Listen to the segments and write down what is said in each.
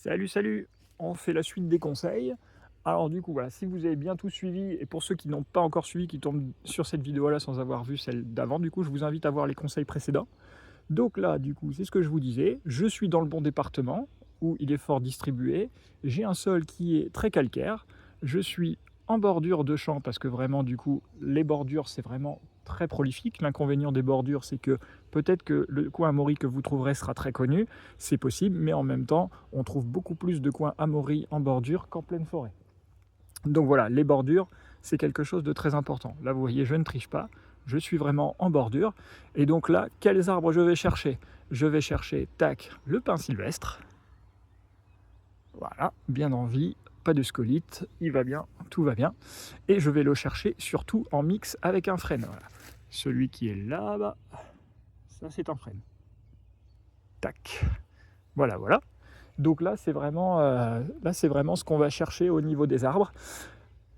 Salut, salut! On fait la suite des conseils. Alors du coup, voilà, si vous avez bien tout suivi, et pour ceux qui n'ont pas encore suivi, qui tombent sur cette vidéo-là sans avoir vu celle d'avant, du coup, je vous invite à voir les conseils précédents. Donc là, du coup, c'est ce que je vous disais, je suis dans le bon département, où il est fort distribué, j'ai un sol qui est très calcaire, je suis en bordure de champ, parce que vraiment, du coup, les bordures, c'est vraiment très prolifique. L'inconvénient des bordures, c'est que peut-être que le coin Amaury que vous trouverez sera très connu, c'est possible, mais en même temps, on trouve beaucoup plus de coins Amaury en bordure qu'en pleine forêt. Donc voilà, les bordures, c'est quelque chose de très important. Là, vous voyez, je ne triche pas, je suis vraiment en bordure. Et donc là, quels arbres je vais chercher? Je vais chercher, tac, le pin sylvestre. Voilà, bien en vie, pas de scolite, il va bien, tout va bien. Et je vais le chercher surtout en mix avec un frêne. Voilà. Celui qui est là-bas, ça c'est un frêne. Tac. Voilà, voilà. Donc là, c'est vraiment ce qu'on va chercher au niveau des arbres.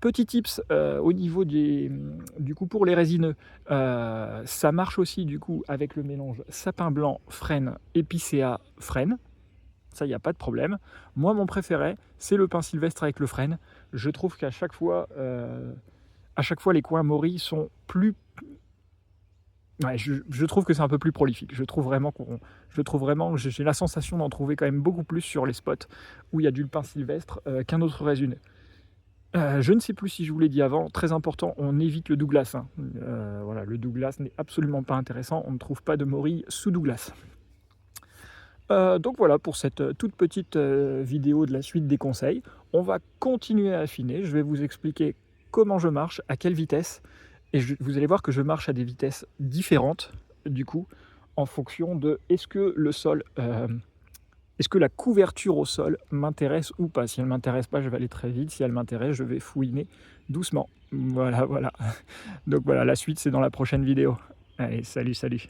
Petit tips au niveau du coup pour les résineux, ça marche aussi du coup avec le mélange sapin blanc, frêne, épicéa, frêne. Ça, il n'y a pas de problème. Moi, mon préféré, c'est le pin sylvestre avec le frêne. Je trouve qu'à chaque fois, les coins Maury sont plus... Ouais, je trouve que c'est un peu plus prolifique. Je trouve vraiment que j'ai la sensation d'en trouver quand même beaucoup plus sur les spots où il y a du pin sylvestre qu'un autre résineux. Je ne sais plus si je vous l'ai dit avant, très important, on évite le Douglas, hein. Voilà, le Douglas n'est absolument pas intéressant, on ne trouve pas de Maury sous Douglas. Donc voilà pour cette toute petite vidéo de la suite des conseils. On va continuer à affiner, je vais vous expliquer comment je marche, à quelle vitesse, et vous allez voir que je marche à des vitesses différentes, du coup, en fonction de est-ce que la couverture au sol m'intéresse ou pas. Si elle ne m'intéresse pas, je vais aller très vite, si elle m'intéresse, je vais fouiner doucement. Voilà, voilà. Donc voilà, la suite, c'est dans la prochaine vidéo. Allez, salut, salut.